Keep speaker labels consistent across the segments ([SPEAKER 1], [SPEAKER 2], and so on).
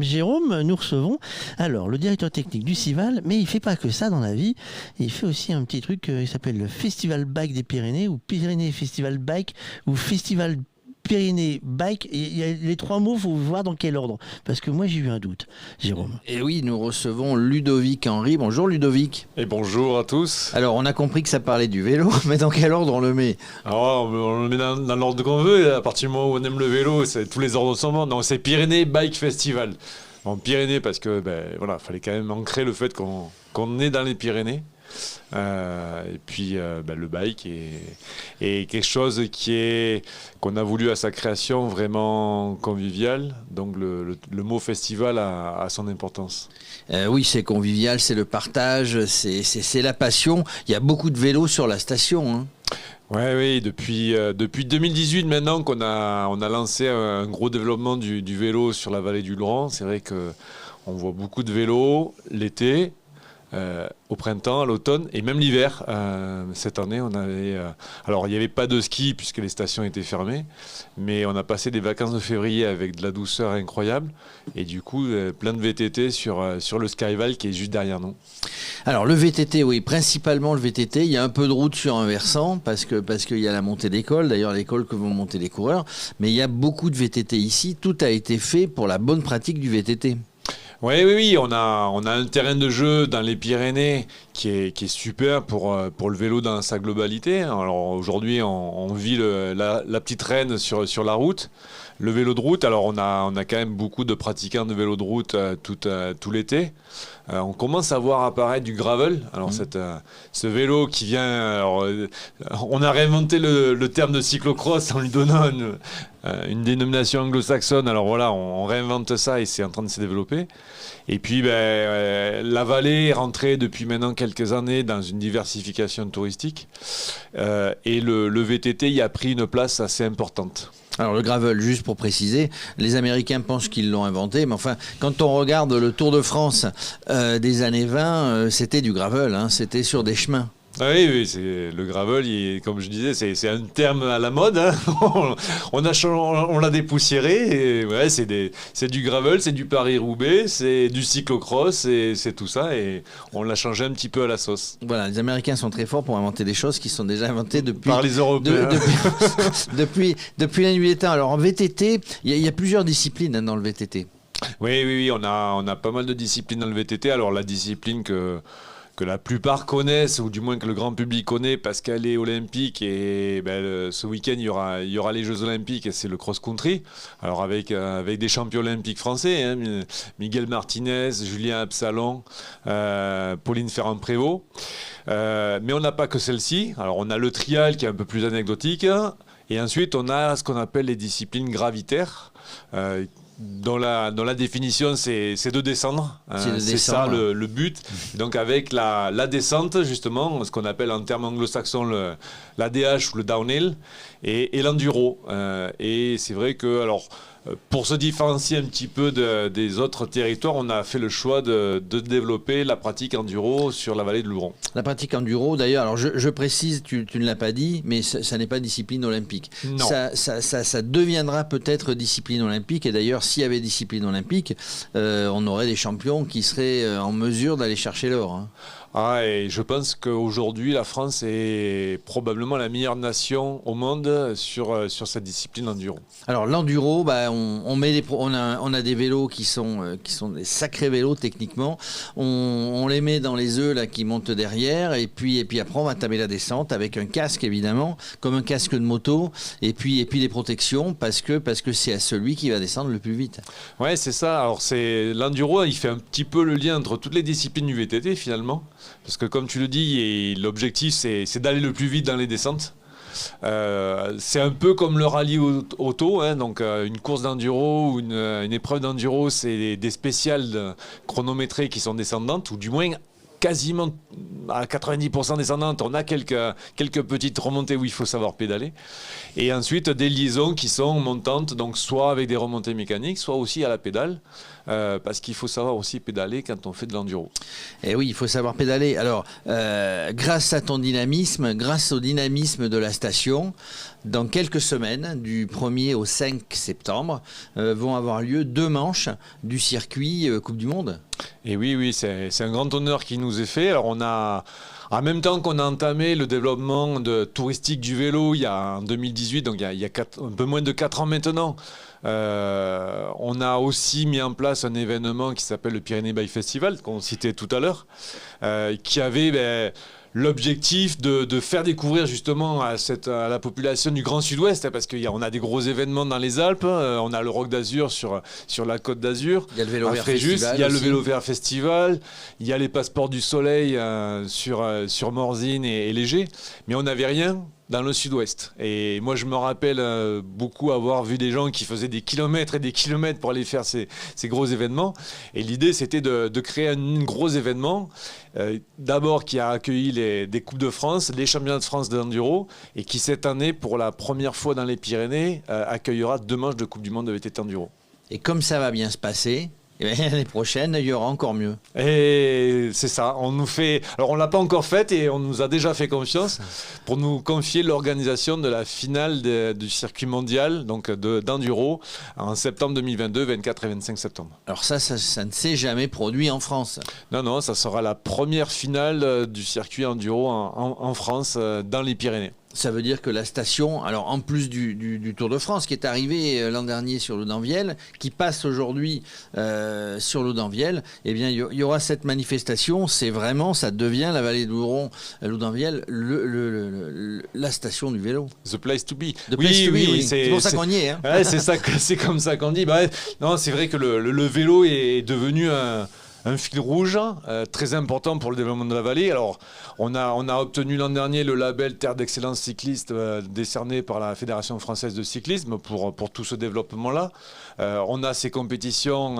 [SPEAKER 1] Jérôme, nous recevons alors le directeur technique du Cival, mais il fait pas que ça dans la vie. Il fait aussi un petit truc, il s'appelle le Festival Bike des Pyrénées, ou Pyrénées Festival Bike, ou Festival Pyrénées Bike. Il y a les trois mots, faut voir dans quel ordre, parce que moi j'ai eu un doute, Jérôme.
[SPEAKER 2] Et oui, nous recevons Ludovic Henry. Bonjour Ludovic.
[SPEAKER 3] Et bonjour à tous.
[SPEAKER 2] Alors, on a compris que ça parlait du vélo, mais dans quel ordre on le met?
[SPEAKER 3] Alors, on le met dans l'ordre qu'on veut. À partir du moment où on aime le vélo, tous les ordres sont bons. Non, c'est Pyrénées Bike Festival. Bon, Pyrénées parce que voilà, fallait quand même ancrer le fait qu'on est dans les Pyrénées. Et puis le bike est quelque chose qu'on a voulu à sa création vraiment convivial. Donc le mot festival a son importance.
[SPEAKER 2] Oui, c'est convivial, c'est le partage, c'est la passion. Il y a beaucoup de vélos sur la station, hein.
[SPEAKER 3] Oui, depuis 2018 maintenant qu'on a lancé un gros développement du vélo sur la vallée du Laurent. C'est vrai qu'on voit beaucoup de vélos l'été, au printemps, à l'automne et même l'hiver. Cette année, alors il n'y avait pas de ski puisque les stations étaient fermées, mais on a passé des vacances de février avec de la douceur incroyable et du coup plein de VTT sur le Skyval qui est juste derrière nous.
[SPEAKER 2] Alors le VTT, oui, principalement le VTT. Il y a un peu de route sur un versant parce qu'il y a la montée d'école, d'ailleurs l'école que vont monter les coureurs, mais il y a beaucoup de VTT ici. Tout a été fait pour la bonne pratique du VTT.
[SPEAKER 3] Oui, on a un terrain de jeu dans les Pyrénées qui est super pour le vélo dans sa globalité. Alors aujourd'hui, on vit la petite reine sur la route, le vélo de route. Alors on a quand même beaucoup de pratiquants de vélo de route tout l'été. On commence à voir apparaître du gravel. Alors ce vélo qui vient, alors, on a réinventé le terme de cyclocross en lui donnant une dénomination anglo-saxonne. Alors voilà, on réinvente ça et c'est en train de se développer. Et puis la vallée est rentrée depuis maintenant quelques années dans une diversification touristique et le VTT y a pris une place assez importante.
[SPEAKER 2] Alors le gravel, juste pour préciser, les Américains pensent qu'ils l'ont inventé, mais enfin, quand on regarde le Tour de France des années 20, c'était du gravel, hein, c'était sur des chemins.
[SPEAKER 3] Ah oui, c'est le gravel, comme je disais, c'est un terme à la mode, hein. On l'a dépoussiéré. Et ouais, c'est du gravel, c'est du Paris-Roubaix, c'est du cyclocross, c'est tout ça. Et on l'a changé un petit peu à la sauce.
[SPEAKER 2] Voilà, les Américains sont très forts pour inventer des choses qui sont déjà inventées
[SPEAKER 3] par les Européens.
[SPEAKER 2] Depuis la nuit des temps. Alors en VTT, il y a plusieurs disciplines, hein, dans le VTT.
[SPEAKER 3] Oui, on a pas mal de disciplines dans le VTT. Alors la discipline que la plupart connaissent, ou du moins que le grand public connaît parce qu'elle est olympique et ce week-end il y aura les Jeux Olympiques et c'est le cross-country. Alors avec des champions olympiques français, hein, Miguel Martinez, Julien Absalon, Pauline Ferrand-Prévot. Mais on n'a pas que celle-ci. Alors on a le trial qui est un peu plus anecdotique, et ensuite on a ce qu'on appelle les disciplines gravitaires. Dans la définition, c'est de descendre. C'est ça le but. Donc avec la descente, justement, ce qu'on appelle en termes anglo-saxons l'ADH ou le downhill, et l'enduro. Et c'est vrai que, alors, pour se différencier un petit peu des autres territoires, on a fait le choix de développer la pratique enduro sur la vallée de Louron.
[SPEAKER 2] La pratique enduro, d'ailleurs, alors je précise, tu ne l'as pas dit, mais ça n'est pas discipline olympique.
[SPEAKER 3] Non.
[SPEAKER 2] Ça deviendra peut-être discipline olympique, et d'ailleurs, s'il y avait discipline olympique, on aurait des champions qui seraient en mesure d'aller chercher l'or, hein.
[SPEAKER 3] Et je pense qu'aujourd'hui, la France est probablement la meilleure nation au monde sur cette discipline enduro.
[SPEAKER 2] Alors l'enduro, on a des vélos qui sont des sacrés vélos techniquement. On les met dans les œufs là qui montent derrière, et puis après on va taper la descente avec un casque évidemment, comme un casque de moto, et puis des protections parce que c'est à celui qui va descendre le plus vite.
[SPEAKER 3] Ouais, c'est ça. Alors l'enduro, il fait un petit peu le lien entre toutes les disciplines du VTT finalement. Parce que comme tu le dis, l'objectif c'est d'aller le plus vite dans les descentes. C'est un peu comme le rallye auto, hein, donc une course d'enduro ou une épreuve d'enduro, c'est des spéciales chronométrées qui sont descendantes, ou du moins quasiment à 90% descendante. On a quelques petites remontées où il faut savoir pédaler. Et ensuite, des liaisons qui sont montantes, donc soit avec des remontées mécaniques, soit aussi à la pédale, parce qu'il faut savoir aussi pédaler quand on fait de l'enduro.
[SPEAKER 2] Et oui, il faut savoir pédaler. Alors, grâce à ton dynamisme, grâce au dynamisme de la station, dans quelques semaines, du 1er au 5 septembre, vont avoir lieu 2 manches du circuit Coupe du Monde.
[SPEAKER 3] Et oui, c'est un grand honneur qui nous est fait. Alors on a, en même temps qu'on a entamé le développement touristique du vélo en 2018, donc il y a un peu moins de 4 ans maintenant, on a aussi mis en place un événement qui s'appelle le Pyrénées Bike Festival, qu'on citait tout à l'heure, qui avait l'objectif de faire découvrir justement à la population du Grand Sud-Ouest, parce qu'on a des gros événements dans les Alpes, on a le Rock d'Azur sur la Côte d'Azur,
[SPEAKER 2] il y a le Vélo Vert
[SPEAKER 3] Fréjus,
[SPEAKER 2] Festival,
[SPEAKER 3] il y a le Vélo Vert Festival, il y a les Passeports du Soleil sur Morzine et Léger, mais on n'avait rien dans le Sud-Ouest. Et moi, je me rappelle beaucoup avoir vu des gens qui faisaient des kilomètres et des kilomètres pour aller faire ces gros événements. Et l'idée, c'était de créer un gros événement, d'abord qui a accueilli des Coupes de France, les Championnats de France d'enduro, et qui, cette année, pour la première fois dans les Pyrénées, accueillera 2 manches de Coupe du Monde de VTT enduro.
[SPEAKER 2] Et comme ça va bien se passer, l'année prochaine, il y aura encore mieux.
[SPEAKER 3] Et c'est ça, alors on l'a pas encore faite et on nous a déjà fait confiance pour nous confier l'organisation de la finale du circuit mondial donc d'enduro en septembre 2022, 24 et 25 septembre.
[SPEAKER 2] Alors ça ne s'est jamais produit en France.
[SPEAKER 3] Non, ça sera la première finale du circuit enduro en France, dans les Pyrénées.
[SPEAKER 2] Ça veut dire que la station, alors en plus du Tour de France qui est arrivé l'an dernier sur l'Audenvielle, qui passe aujourd'hui sur l'Audenvielle, eh bien il y aura cette manifestation. C'est vraiment, ça devient la vallée d'Ouron, l'Audenvielle, la station du vélo.
[SPEAKER 3] The place to be.
[SPEAKER 2] Oui. C'est pour ça qu'on y est. Hein.
[SPEAKER 3] Ouais, c'est comme ça qu'on dit. Non, c'est vrai que le vélo est devenu un fil rouge très important pour le développement de la vallée. Alors, on a obtenu l'an dernier le label Terre d'excellence cycliste décerné par la Fédération française de cyclisme pour tout ce développement-là. On a ces compétitions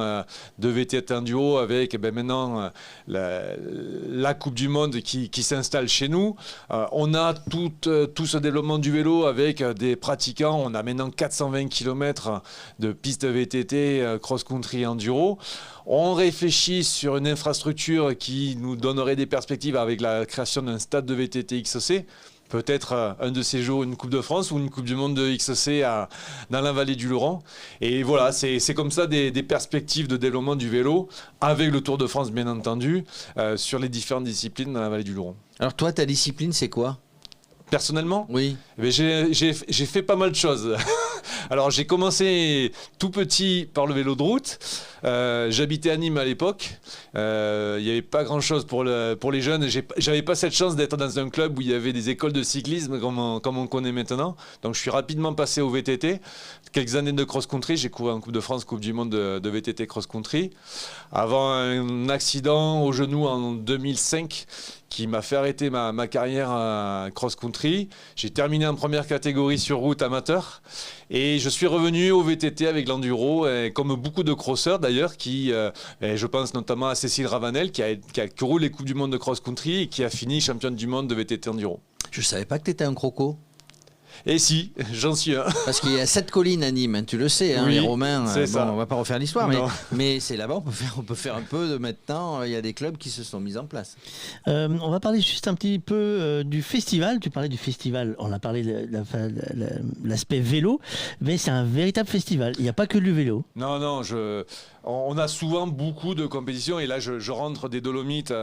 [SPEAKER 3] de VTT enduro avec maintenant la Coupe du Monde qui s'installe chez nous. On a tout ce développement du vélo avec des pratiquants. On a maintenant 420 km de pistes VTT cross-country enduro. On réfléchit sur une infrastructure qui nous donnerait des perspectives avec la création d'un stade de VTT XC. Peut-être un de ces jours une Coupe de France ou une Coupe du Monde de XC dans la vallée du Laurent. Et voilà, c'est comme ça des perspectives de développement du vélo, avec le Tour de France bien entendu, sur les différentes disciplines dans la vallée du Laurent.
[SPEAKER 2] Alors toi, ta discipline, c'est quoi ?
[SPEAKER 3] Personnellement,
[SPEAKER 2] oui.
[SPEAKER 3] J'ai fait pas mal de choses. Alors j'ai commencé tout petit par le vélo de route. J'habitais à Nîmes à l'époque. Il n'y avait pas grand-chose pour les jeunes. J'avais pas cette chance d'être dans un club où il y avait des écoles de cyclisme comme on connaît maintenant. Donc je suis rapidement passé au VTT. Quelques années de cross-country. J'ai couru en Coupe de France, Coupe du Monde de VTT cross-country. Avant un accident au genou en 2005 qui m'a fait arrêter ma carrière cross-country. J'ai terminé en première catégorie sur route amateur et je suis revenu au VTT avec l'enduro, comme beaucoup de crosseurs d'ailleurs, je pense notamment à Cécile Ravanel qui a couru les Coupes du Monde de cross-country et qui a fini championne du monde de VTT enduro.
[SPEAKER 2] Je savais pas que tu étais un croco.
[SPEAKER 3] Et si, j'en suis un.
[SPEAKER 2] Parce qu'il y a 7 collines à Nîmes, tu le sais,
[SPEAKER 3] oui,
[SPEAKER 2] les Romains.
[SPEAKER 3] Ça.
[SPEAKER 2] On va pas refaire l'histoire, mais c'est là-bas, on peut faire un peu de maintenant. Il y a des clubs qui se sont mis en place.
[SPEAKER 1] On va parler juste un petit peu du festival. Tu parlais du festival, on a parlé de l'aspect vélo, mais c'est un véritable festival. Il n'y a pas que du vélo.
[SPEAKER 3] Non, on a souvent beaucoup de compétitions et là je rentre des Dolomites du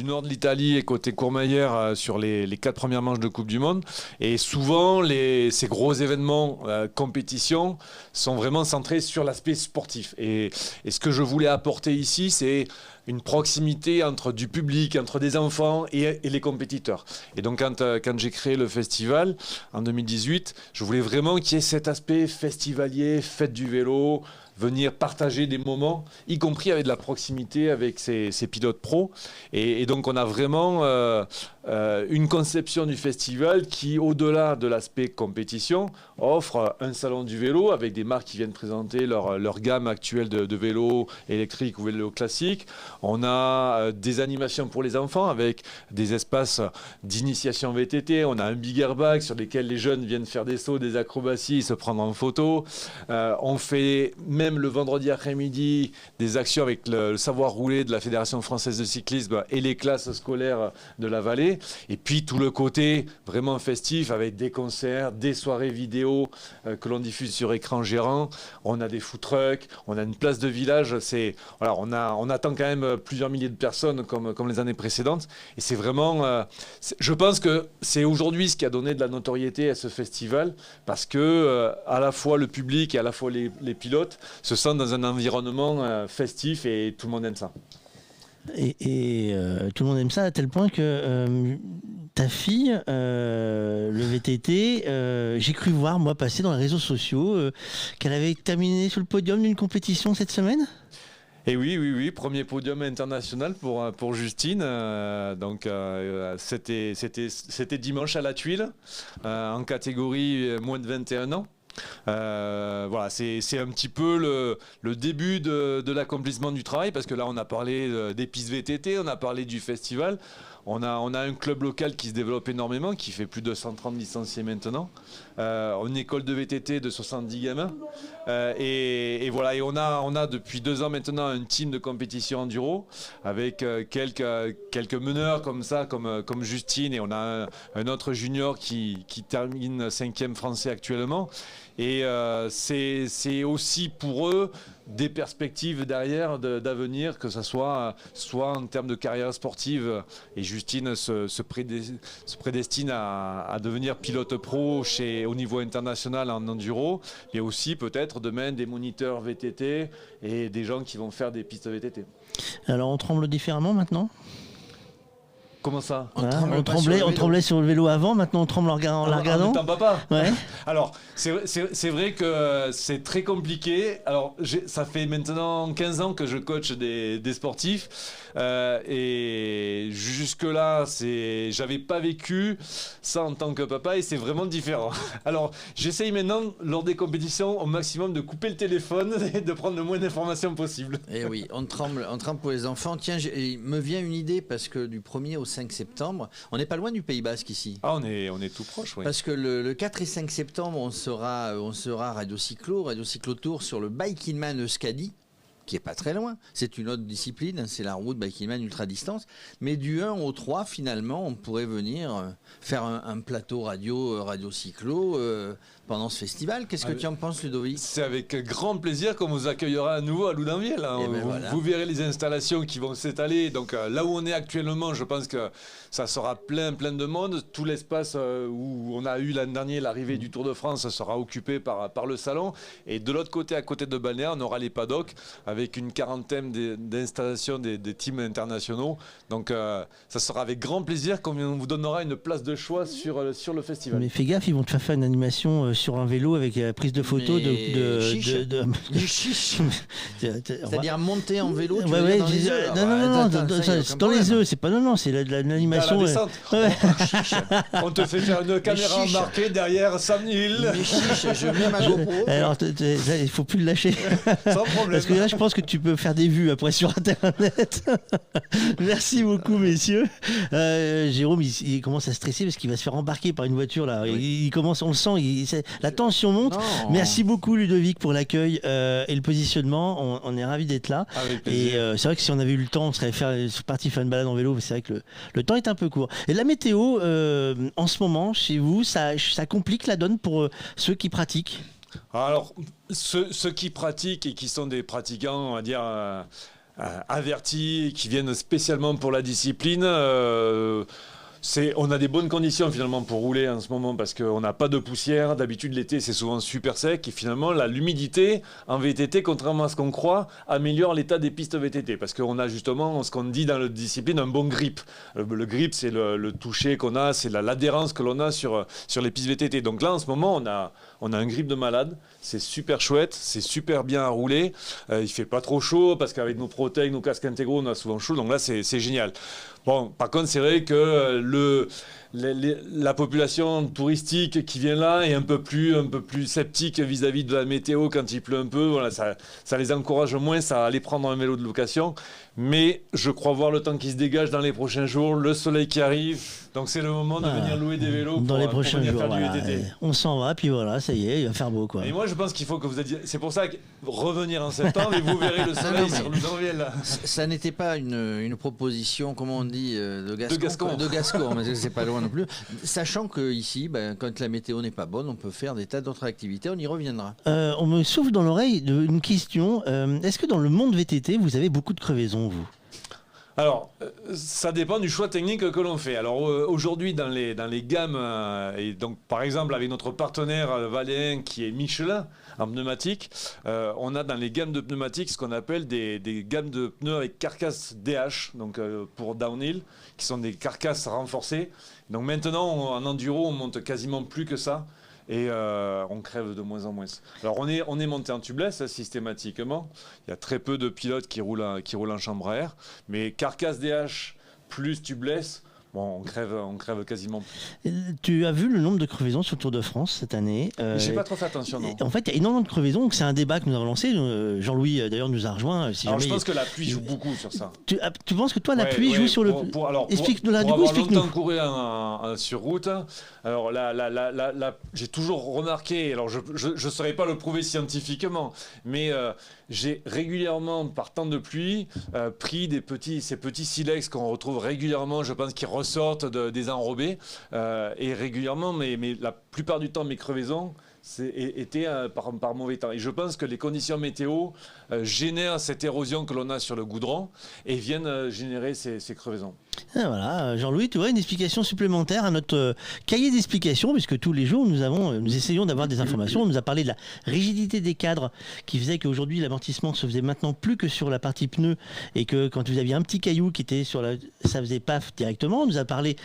[SPEAKER 3] nord de l'Italie et côté Courmayeur sur les 4 premières manches de Coupe du Monde, et souvent ces gros événements compétitions sont vraiment centrés sur l'aspect sportif et ce que je voulais apporter ici, c'est une proximité entre du public, entre des enfants et les compétiteurs. Et donc quand j'ai créé le festival en 2018, je voulais vraiment qu'il y ait cet aspect festivalier, fête du vélo, venir partager des moments, y compris avec de la proximité avec ces pilotes pros. Et donc on a vraiment une conception du festival qui, au-delà de l'aspect compétition, offre un salon du vélo avec des marques qui viennent présenter leur gamme actuelle de vélos électriques ou vélos classiques. On a des animations pour les enfants avec des espaces d'initiation VTT. On a un big airbag sur lesquels les jeunes viennent faire des sauts, des acrobaties, se prendre en photo. On fait même le vendredi après-midi des actions avec le savoir rouler de la Fédération française de cyclisme et les classes scolaires de la vallée. Et puis tout le côté vraiment festif avec des concerts, des soirées vidéo que l'on diffuse sur écran gérant. On a des food trucks, on a une place de village. Voilà, on attend quand même plusieurs milliers de personnes comme les années précédentes. Et c'est vraiment... je pense que c'est aujourd'hui ce qui a donné de la notoriété à ce festival parce que à la fois le public et à la fois les pilotes se sentent dans un environnement festif et tout le monde aime ça.
[SPEAKER 1] Et tout le monde aime ça à tel point que ta fille, le VTT, j'ai cru voir, moi, passer dans les réseaux sociaux qu'elle avait terminé sur le podium d'une compétition cette semaine.
[SPEAKER 3] Et oui, premier podium international pour Justine. C'était dimanche à la Tuile, en catégorie moins de 21 ans. Voilà, c'est un petit peu le début de l'accomplissement du travail parce que là on a parlé des pistes VTT, on a parlé du festival, on a un club local qui se développe énormément, qui fait plus de 130 licenciés maintenant, une école de VTT de 70 gamins et voilà, et on a depuis 2 ans maintenant un team de compétition enduro avec quelques meneurs comme ça, comme Justine, et on a un autre junior qui termine 5e français actuellement. Et c'est aussi pour eux des perspectives derrière d'avenir, que ce soit en termes de carrière sportive. Et Justine se prédestine à devenir pilote pro au niveau international en enduro, mais aussi peut-être demain des moniteurs VTT et des gens qui vont faire des pistes VTT.
[SPEAKER 1] Alors on tremble différemment maintenant ?
[SPEAKER 3] Comment ça ?
[SPEAKER 1] On tremblait sur le vélo avant, maintenant on tremble en la regardant.
[SPEAKER 3] En étant papa.
[SPEAKER 1] Ouais.
[SPEAKER 3] Alors, c'est vrai que c'est très compliqué. Alors, ça fait maintenant 15 ans que je coach des sportifs. Et jusque-là, j'avais pas vécu ça en tant que papa et c'est vraiment différent. Alors, j'essaye maintenant, lors des compétitions, au maximum de couper le téléphone et de prendre le moins d'informations possible.
[SPEAKER 2] Et oui, on tremble pour les enfants. Tiens, il me vient une idée parce que du 1er au 5 septembre, on n'est pas loin du Pays Basque ici.
[SPEAKER 3] Ah, on est tout proche, oui.
[SPEAKER 2] Parce que le 4 et 5 septembre, on sera Radio Cyclo Tour sur le Bike in Man Euskadi, qui est pas très loin. C'est une autre discipline, c'est la route Bike in Man ultra distance. Mais du 1 au 3, finalement, on pourrait venir faire un plateau radio cyclo pendant ce festival. Qu'est-ce que tu en penses, Ludovic ?
[SPEAKER 3] C'est avec grand plaisir qu'on vous accueillera à nouveau à Loudainville. Vous verrez les installations qui vont s'étaler. Donc là où on est actuellement, je pense que ça sera plein de monde. Tout l'espace où on a eu l'année dernière l'arrivée du Tour de France sera occupé par le salon. Et de l'autre côté, à côté de Balnéaire, on aura les paddocks avec une quarantaine d'installations des teams internationaux. Donc ça sera avec grand plaisir qu'on vous donnera une place de choix sur le festival.
[SPEAKER 1] Mais fais gaffe, ils vont te faire une animation sur un vélo avec prise de photos
[SPEAKER 2] c'est-à-dire monter en vélo,
[SPEAKER 1] dans les œufs. Non, dans les œufs, c'est pas c'est l'animation.
[SPEAKER 3] On te fait faire une caméra embarquée derrière Sam Hill.
[SPEAKER 2] Mais chiche, je mets ma GoPro.
[SPEAKER 1] Alors il faut plus le lâcher.
[SPEAKER 3] Sans problème.
[SPEAKER 1] Parce que là je pense que tu peux faire des vues après sur internet. Merci beaucoup messieurs. Jérôme il commence à stresser parce qu'il va se faire embarquer par une voiture là. Oui. Il commence, on le sent, la tension monte. Non. Merci beaucoup Ludovic pour l'accueil et le positionnement. On est ravis d'être là. Et c'est vrai que si on avait eu le temps, on serait parti faire une balade en vélo. Mais c'est vrai que le temps est un peu court. Et la météo, en ce moment, chez vous, ça complique la donne pour ceux qui pratiquent.
[SPEAKER 3] Alors, ceux qui pratiquent et qui sont des pratiquants, on va dire, avertis, qui viennent spécialement pour la discipline, On a des bonnes conditions finalement pour rouler en ce moment parce qu'on n'a pas de poussière. D'habitude l'été c'est souvent super sec et finalement l'humidité en VTT, contrairement à ce qu'on croit, améliore l'état des pistes VTT parce qu'on a justement ce qu'on dit dans la discipline un bon grip. Le grip c'est le toucher qu'on a, c'est l'adhérence que l'on a sur les pistes VTT. Donc là en ce moment on a un grip de malade, c'est super chouette, c'est super bien à rouler. Il fait pas trop chaud parce qu'avec nos Protec, nos casques intégraux on a souvent chaud, donc là c'est génial. Bon, par contre, c'est vrai que la population touristique qui vient là est un peu plus sceptique vis-à-vis de la météo quand il pleut un peu. Voilà, ça les encourage moins à aller prendre un vélo de location. Mais je crois voir le temps qui se dégage dans les prochains jours, le soleil qui arrive. Donc c'est le moment de venir louer des vélos
[SPEAKER 1] dans les prochains
[SPEAKER 3] pour venir
[SPEAKER 1] jours.
[SPEAKER 3] faire du VTT.
[SPEAKER 1] On s'en va, puis voilà, ça y est, il va faire beau, quoi.
[SPEAKER 3] Et moi, je pense qu'il faut que vous ayez... C'est pour ça que revenir en septembre et vous verrez le soleil sur le janvier là.
[SPEAKER 2] Ça n'était pas une proposition, comment on dit, de Gascon.
[SPEAKER 3] De
[SPEAKER 2] Gascon, mais c'est pas loin non plus. Sachant qu'ici, quand la météo n'est pas bonne, on peut faire des tas d'autres activités, on y reviendra.
[SPEAKER 1] On me souffle dans l'oreille une question. Est-ce que dans le monde VTT, vous avez beaucoup de crevaisons, vous ?
[SPEAKER 3] Alors, ça dépend du choix technique que l'on fait. Alors aujourd'hui, dans les gammes, et donc par exemple avec notre partenaire Valéen qui est Michelin en pneumatique, on a dans les gammes de pneumatiques ce qu'on appelle des gammes de pneus avec carcasse DH, donc pour downhill, qui sont des carcasses renforcées. Donc maintenant, en enduro, on monte quasiment plus que ça. Et on crève de moins en moins. Alors on est monté en tubeless systématiquement. Il y a très peu de pilotes qui roulent en chambre à air. Mais carcasse DH plus tubeless, bon, on crève quasiment plus.
[SPEAKER 1] Tu as vu le nombre de crevaisons sur le Tour de France cette année?
[SPEAKER 3] J'ai pas trop fait attention, non.
[SPEAKER 1] En fait, il y a énormément de crevaisons. C'est un débat que nous avons lancé. Jean-Louis, d'ailleurs, nous a rejoint.
[SPEAKER 3] Alors, je pense que la pluie joue beaucoup sur ça.
[SPEAKER 1] Tu penses que toi, la pluie joue sur le... Explique-nous là, du coup, explique-nous.
[SPEAKER 3] Pour avoir longtemps couru sur route, alors j'ai toujours remarqué, alors je ne saurais pas le prouver scientifiquement, mais j'ai régulièrement, par temps de pluie, pris ces petits silex qu'on retrouve régulièrement, je pense, qui ressortent des enrobés, et régulièrement, mais la plupart du temps, mes crevaisons étaient par mauvais temps. Et je pense que les conditions météo génèrent cette érosion que l'on a sur le goudron et viennent générer ces crevaisons.
[SPEAKER 1] Ah, voilà, Jean-Louis, tu vois, une explication supplémentaire à notre cahier d'explications, puisque tous les jours, nous essayons d'avoir des informations. On nous a parlé de la rigidité des cadres qui faisait qu'aujourd'hui, l'amortissement se faisait maintenant plus que sur la partie pneu et que quand vous aviez un petit caillou qui était ça faisait paf directement. On nous a parlé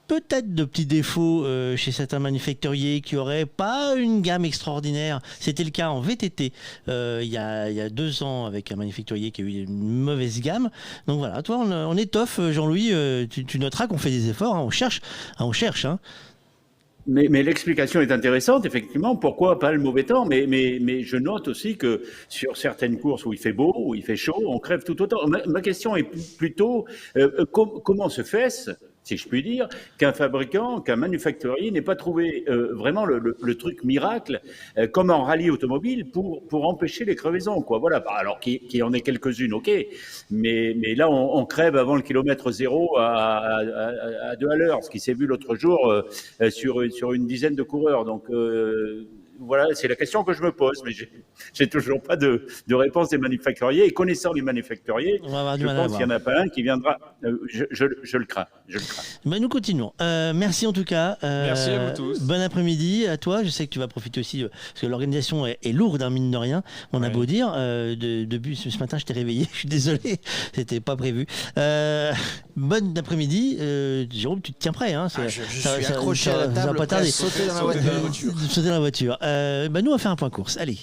[SPEAKER 1] peut-être de petits défauts chez certains manufacturiers qui n'auraient pas une gamme extraordinaire. C'était le cas en VTT il y a 2 ans avec un manufacturier qui a eu une mauvaise gamme. Donc voilà, toi on étoffe, Jean-Louis, tu noteras qu'on fait des efforts, hein, on cherche. Hein.
[SPEAKER 4] Mais l'explication est intéressante, effectivement. Pourquoi pas le mauvais temps? Mais je note aussi que sur certaines courses où il fait beau, où il fait chaud, on crève tout autant. Ma question est plutôt comment se fait-ce, si je puis dire, qu'un fabricant, qu'un manufacturier n'ait pas trouvé vraiment le truc miracle, comme en rallye automobile, pour empêcher les crevaisons, quoi. Voilà. Alors qu'il y en ait quelques-unes, ok. Mais là, on crève avant le kilomètre 0 à 2 à l'heure, ce qui s'est vu l'autre jour sur une dizaine de coureurs. Donc voilà, c'est la question que je me pose, mais j'ai toujours pas de réponse des manufacturiers. Et connaissant les manufacturiers, je pense qu'il n'y en a pas un qui viendra. Je le crains.
[SPEAKER 1] Ben, nous continuons. Merci en tout cas.
[SPEAKER 3] Merci à vous tous.
[SPEAKER 1] Bon après-midi à toi. Je sais que tu vas profiter aussi, parce que l'organisation est lourde, hein, mine de rien. On a beau dire. Depuis ce matin, je t'ai réveillé. Je suis désolé. C'était pas prévu. Bon après-midi. Jérôme, tu te tiens prêt. Hein,
[SPEAKER 2] je suis accroché à la table, sauter dans la voiture.
[SPEAKER 1] Sauter dans la voiture. Nous, on va faire un point course. Allez.